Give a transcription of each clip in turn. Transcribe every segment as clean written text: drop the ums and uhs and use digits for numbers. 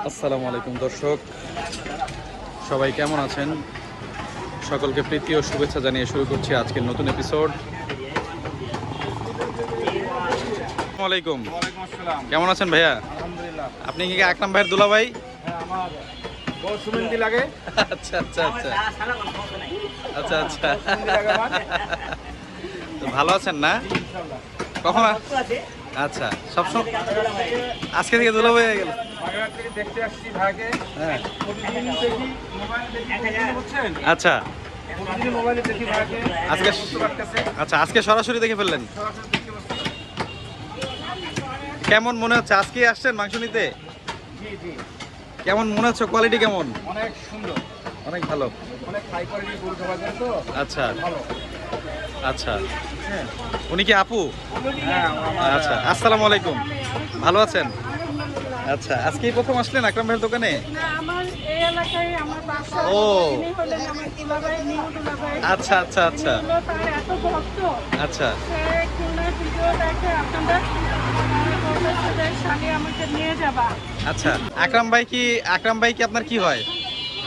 আসসালামু আলাইকুম দর্শক, সবাই কেমন আছেন? সকলকে প্রীতি ও শুভেচ্ছা জানিয়ে শুরু করছি আজকের নতুন এপিসোড। আসসালামু আলাইকুম। ওয়ালাইকুম আসসালাম। কেমন আছেন ভাইয়া? আলহামদুলিল্লাহ। আপনি কি আকরাম ভাইয়ের দুলা ভাই? হ্যাঁ, আমার বড় সুমেন্দি লাগে। আচ্ছা আচ্ছা আচ্ছা আচ্ছা আচ্ছা সুমেন্দি লাগে আমার। তো ভালো আছেন না? ইনশাআল্লাহ। কখন আচ্ছা সবসময় আজকে থেকে দুলা ভাই হয়ে গেল। বাগেরহাট থেকে দেখতে আসছি ভাইকে। হ্যাঁ প্রতিদিন দেখি মোবাইলে দেখি, বুঝছেন? আচ্ছা প্রতিদিন মোবাইলে দেখি ভাইকে। আজকে বুঝতে পারতেছে। আচ্ছা আজকে সরাসরি দেখে ফেললেন। সরাসরি দেখতে পাচ্ছি। কেমন মনে হচ্ছে আজকে আসছেন মাংস নিতে? জি জি, কেমন মনে হচ্ছে, কোয়ালিটি কেমন? অনেক সুন্দর, অনেক ভালো। অনেক হাই কোয়ালিটির গরু খাবার দেন তো। আচ্ছা ভালো। আচ্ছা, হ্যাঁ উনি কি আপু? হ্যাঁ, আমার আচ্ছা, আসসালামু আলাইকুম। ভালো আছেন? আচ্ছা, আজকেই প্রথম আসলেন আকরাম ভাইয়ের দোকানে? না, আমার এই এলাকায় আমার বাসা। ও। ইনি হলেন আমার দুলাভাই, নিউ দুলাভাই। আচ্ছা আচ্ছা আচ্ছা ইনি হলো তার এত ভক্ত, আচ্ছা সে খুলনার ভিডিও দেখে আপনাদের বলতেছে যে শালি আমাকে নিয়ে যাবা। আচ্ছা। আকরাম ভাই কি আপনার কি হয়?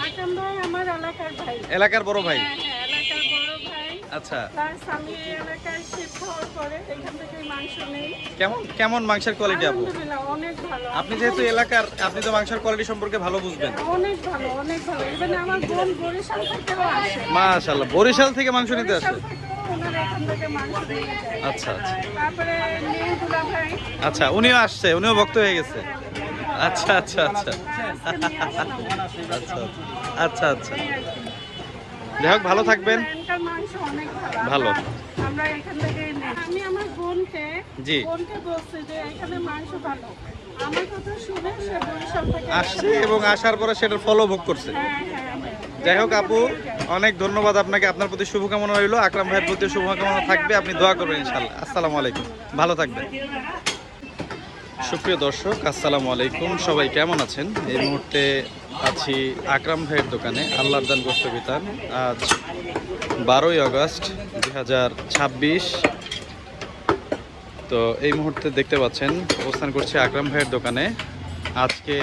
আকরাম ভাই আমার এলাকার ভাই। এলাকার বড় ভাই? হ্যাঁ হ্যাঁ, এলাকার বড় ভাই। আচ্ছা, তার স্বামী এই এলাকায় শিফট হওয়ার পরে এখান থেকে মাংস নেই। কেমন কেমন মাংসের কোয়ালিটি আপু? আলহামদুলিল্লাহ, অনেক ভালো। আপনি যেহেতু এলাকার, আপনি তো মাংসের কোয়ালিটি সম্পর্কে ভালো বুঝবেন। অনেক ভালো, অনেক ভালো। ইভেন আমার বোন বরিশাল থেকেও আসে। মাশাআল্লাহ, বরিশাল থেকে মাংস নিতে আসে? বরিশাল থেকেও ওনারা এখান থেকে মাংস নিয়ে যায়। আচ্ছা আচ্ছা তারপরে নিউ দুলাভাই আচ্ছা, উনিও আসছে, উনিও ভক্ত হয়ে গেছে। আচ্ছা আচ্ছা আচ্ছা আজকে নিয়ে আসলাম। আচ্ছা আচ্ছা আচ্ছা, যাই হোক ভালো থাকবেন। এখানকার মাংস অনেক ভালো। ভালো। আমরা এখান থেকে নিই। আমি আমার বোনকে জি। বলছি যে এখানে মাংস ভালো। আমার কথা শুনে সে বরিশাল থেকে আসছে এবং আসার পরে সেটার ফলো ভোগ করছে। হ্যাঁ, হ্যাঁ। যাই হোক আপু, অনেক ধন্যবাদ আপনাকে। আপনার প্রতি শুভকামনা রইল, আকরাম ভাইয়ের প্রতি শুভকামনা থাকবে। আপনি দোয়া করবেন ইনশাআল্লাহ। আসসালামু আলাইকুম, ভালো থাকবেন। সুপ্রিয় দর্শক, আসসালামু আলাইকুম। সবাই কেমন আছেন? এই মুহূর্তে আছি আকরাম ভাইয়ের দোকানে, আল্লাহর দান গোস্ত বিতান। আজ 12ই আগস্ট 2026। তো এই মুহূর্তে দেখতে পাচ্ছেন অবস্থান করছে আকরাম ভাইয়ের দোকানে। আজকে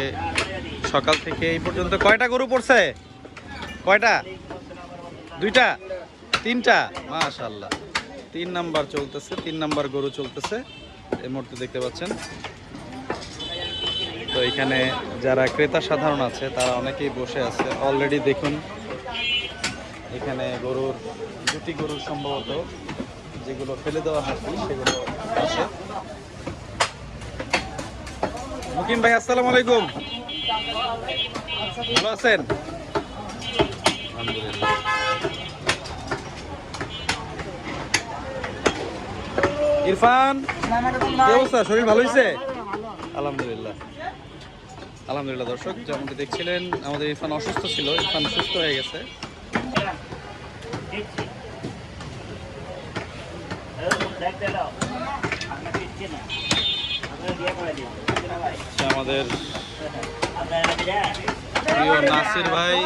সকাল থেকে এই পর্যন্ত কয়টা গরু পড়ছে? কয়টা? দুইটা? তিনটা? মাশাআল্লাহ, 3 নাম্বার চলতেছে, 3 নাম্বার গরু চলতেছে এই মুহূর্তে দেখতে পাচ্ছেন। তো এখানে যারা ক্রেতা সাধারণ আছে তারা অনেকেই বসে আছে অলরেডি। দেখুন এখানে দুটি গরুর সম্ভবত যেগুলো ফেলে দেওয়া হয়নি সেগুলো আছে। মুকিম ভাই, আসসালামু আলাইকুম। ভালো আছেন? আলহামদুলিল্লাহ। ইরফান, কি অবস্থা? শরীর ভালো হয়েছে? আলহামদুলিল্লাহ আলহামদুলিল্লাহ। দর্শক, যেমনটি দেখছিলেন আমাদের ইরফান অসুস্থ ছিল, ইরফান সুস্থ হয়ে গেছে। আমাদের প্রিয় নাসির ভাই,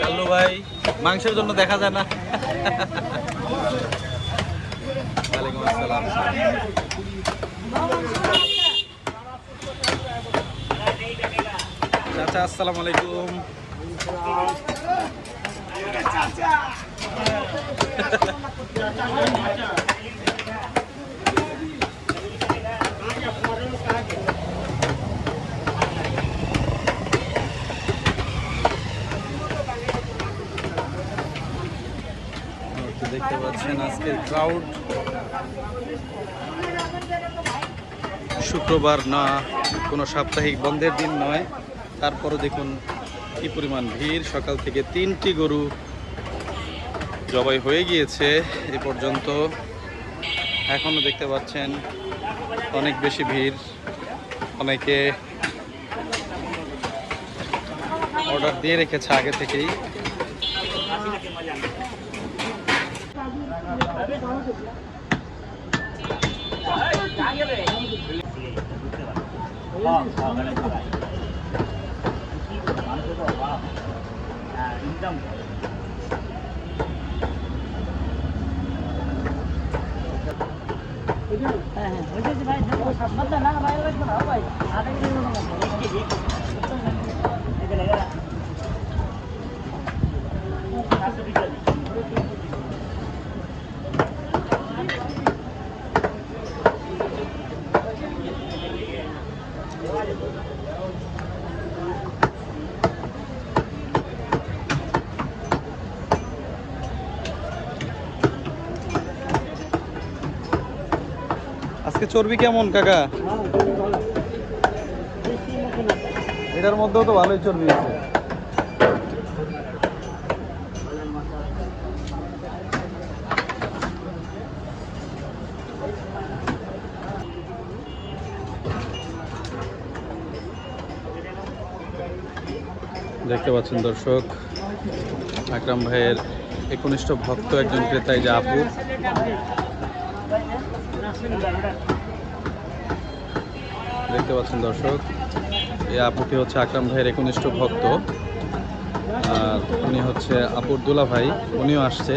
কাল্লু ভাই, মাংসের জন্য দেখা যায় না। ওয়ালাইকুম আসসালাম। চাচা, আসসালামু আলাইকুম। দেখতে পাচ্ছেন আজকের ক্রাউড। শুক্রবার না, কোনো সাপ্তাহিক বন্ধের দিন নয়, তারপরও দেখুন কি পরিমাণ ভিড়। সকাল থেকে 3টি গরু জবাই হয়ে গিয়েছে এ পর্যন্ত। এখনও দেখতে পাচ্ছেন অনেক বেশি ভিড়। অনেকে অর্ডার দিয়ে রেখেছে আগে থেকেই। আজকে চর্বি কেমন কাকা? এটার মধ্যেও তো ভালোই চর্বি আছে। দেখতে পাচ্ছেন দর্শক, আকরাম ভাইয়ের একনিষ্ঠ ভক্ত একজন ক্রেতাই যে আপু। দেখতে পাচ্ছেন দর্শক, এই আপুটি হচ্ছে আকরাম ভাইয়ের একনিষ্ঠ ভক্ত। আর উনি হচ্ছে আপুর দুলা ভাই, উনিও আসছে।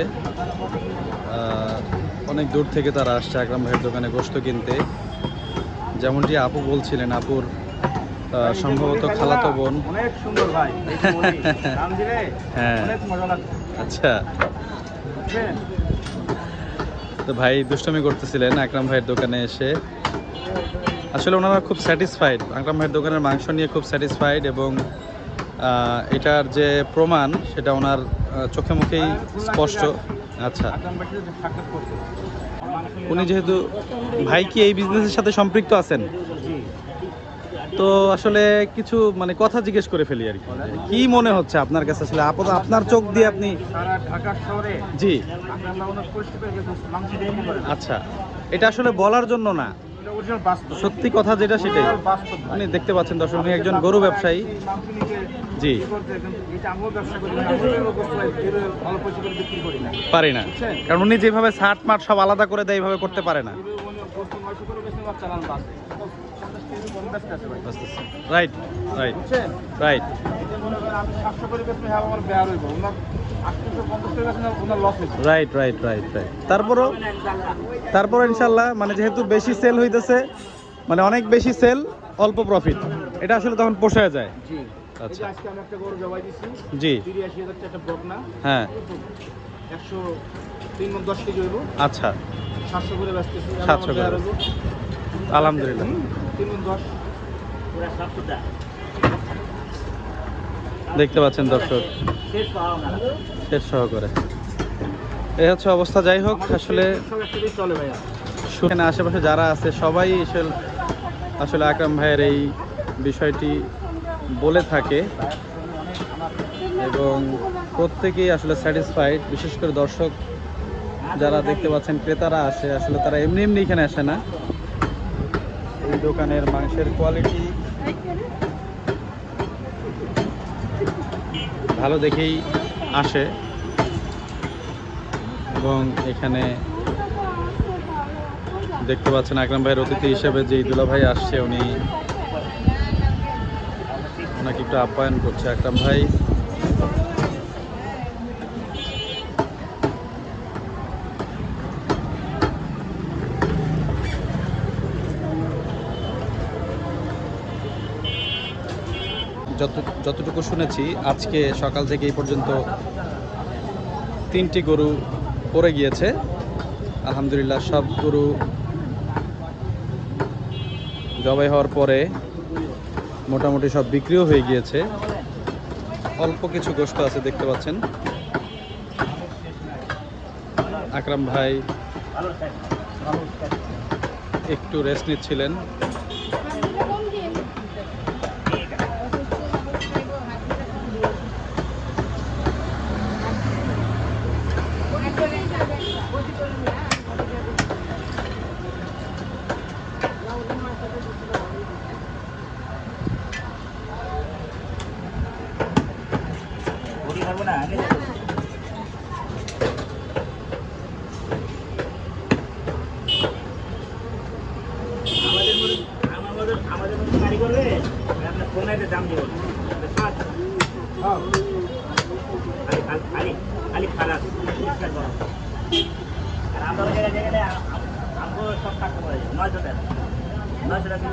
অনেক দূর থেকে তারা আসছে আকরাম ভাইয়ের দোকানে গোশত কিনতে। যেমনটি আপু বলছিলেন, আপুর সম্ভবত খালাতো বোন। অনেক সুন্দর ভাই, হ্যাঁ, অনেক মজা লাগছে। আচ্ছা। তো ভাই দুষ্টমি করতেছিলেন আকরাম ভাইয়ের দোকানে এসে। আসলে ওনারা খুব স্যাটিসফাইড, আকরাম ভাইয়ের দোকানের মাংস নিয়ে খুব স্যাটিসফাইড, এবং এটার যে প্রমাণ সেটা ওনার চোখে মুখেই স্পষ্ট। আচ্ছা, উনি যেহেতু ভাই কি এই বিজনেসের সাথে সম্পৃক্ত আছেন, তো আসলে কিছু মানে কথা জিজ্ঞেস করে ফেলি আর কি মনে হচ্ছে আপনার কাছে আসলে আপনার চোখ দিয়ে আপনি সারা ঢাকা শহরে জি আমরা অনেক পরিস্থিতি মাংস বিক্রি করেন। আচ্ছা, এটা আসলে বলার জন্য না, এটা original বাস্তব। সত্যি কথা যেটা সেটাই। original বাস্তব ভাই। আপনি দেখতে পাচ্ছেন দর্শক, উনি একজন গরু ব্যবসায়ী। মাংস নিতে জি। কি করতে এখন এটা আমরাও ব্যবসা করি না, আমরাও বস্তু ভাই এর ভালো পয়সা করে বিক্রি করি না। পারি না, বুঝছেন? কারণ উনি যেভাবে ছাট মাঠ সব আলাদা করে দেয় এইভাবে করতে পারে না। এবার উনি বস্তু 900 করে বেচে মাছ চালান বাসে। 50 কেজি কম ব্যস্ত আছে ভাই। রাইট রাইট বুঝছেন? রাইট এটা মনে করেন আমি 700 করে বেচলে হ্যাঁ আমার বেয়ার হইব। ওনার 850 করে বেচলে ওনার লস হইব। রাইট রাইট রাইট রাইট তারপর ইনশাল্লাহ মানে যেহেতু বেশি সেল হইতেছে, মানে অনেক বেশি সেল অল্প প্রফিট, এটা আসলে তখন পোষায় যায়। জি। আচ্ছা। আচ্ছা, আজকে আমি একটা গরু জবাই দিছি। জি 83,000 টাকা বকনা। হ্যাঁ 103 মণ 10 কেজি হইব। আচ্ছা 700 করে বেচতেছি। 700 করে। আলহামদুলিল্লাহ। 3 মণ 10 পুরো 700 টাকা। দেখতে পাচ্ছেন দর্শক, শেষ পাওয়া না। শেষ সহকারে এই হচ্ছে অবস্থা। যাই হোক, আসলে সব একসাথেই চলে ভাইয়া। এখানে আশেপাশে যারা আছে সবাই আসলে আকরাম ভাইয়ের এই বিষয়টি বলে থাকে, এবং প্রত্যেকেই আসলে স্যাটিসফাইড। বিশেষ করে দর্শক যারা দেখতে পাচ্ছেন, ক্রেতারা আসে, আসলে তারা এমনি এমনি এখানে আসে না। এই দোকানের মাংসের কোয়ালিটি ভালো দেখেই আসে, এবং এখানে দেখতে পাচ্ছেন আকরাম ভাইয়ের অতিথি হিসেবে যে দুলা ভাই আসছে, উনি ওনাকে একটু আপ্যায়ন করছে আকরাম ভাই। যতটুকু শুনেছি, আজকে সকাল থেকে এই পর্যন্ত 3টি গরু পড়ে গিয়েছে। আলহামদুলিল্লাহ, সব গরু জবাই হওয়ার পরে মোটামুটি সব বিক্রিও হয়ে গিয়েছে। অল্প কিছু গোশত আছে, দেখতে পাচ্ছেন। আকরাম ভাই একটু রেস্ট নিচ্ছিলেন। আমাদের মধ্যে গাড়ি করবে আপনার ফোনে দাম দিব খালি খারাপ আর আমরা জায়গায় জায়গায় আমগো সব টাকা পড়ে যায় 900 টাকা 900 টাকা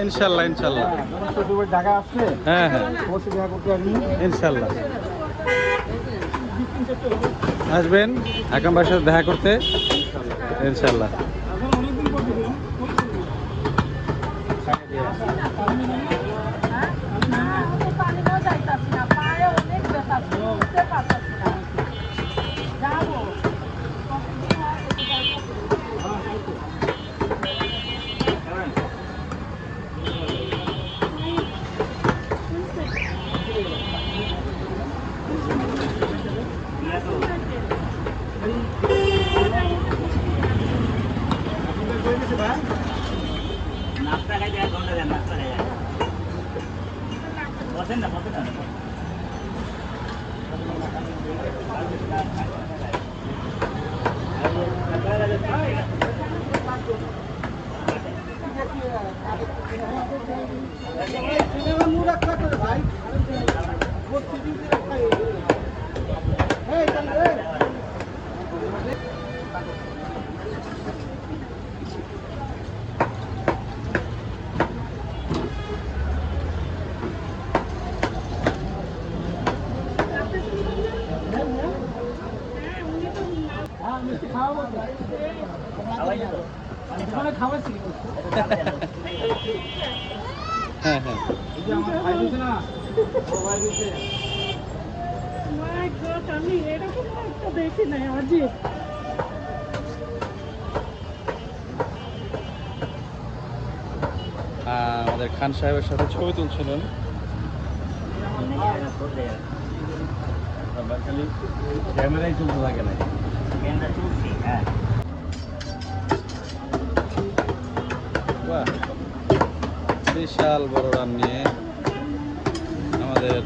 ইনশাল্লাহ ইনশাল্লাহ। ঢাকা আসছে, হ্যাঁ হ্যাঁ অবশ্যই দেখা করতে আসবি। ইনশাল্লাহ আসবেন আকরাম ভাইয়ের সাথে দেখা করতে ইনশাল্লাহ। পানিও যাইতাছি না, পায়ে অনেক ব্যথা, উঠতে পারতাছি না। যাবো হ্যাঁ হ্যাঁ My God, আমি এরকম একটা দেখি নাই, অজিব। আমাদের খান সাহেবের সাথে ছবি তুলছিলেন। ক্যামেরাই চলতে থাকে না। বাহ, বিশাল বড় রান নিয়ে আমাদের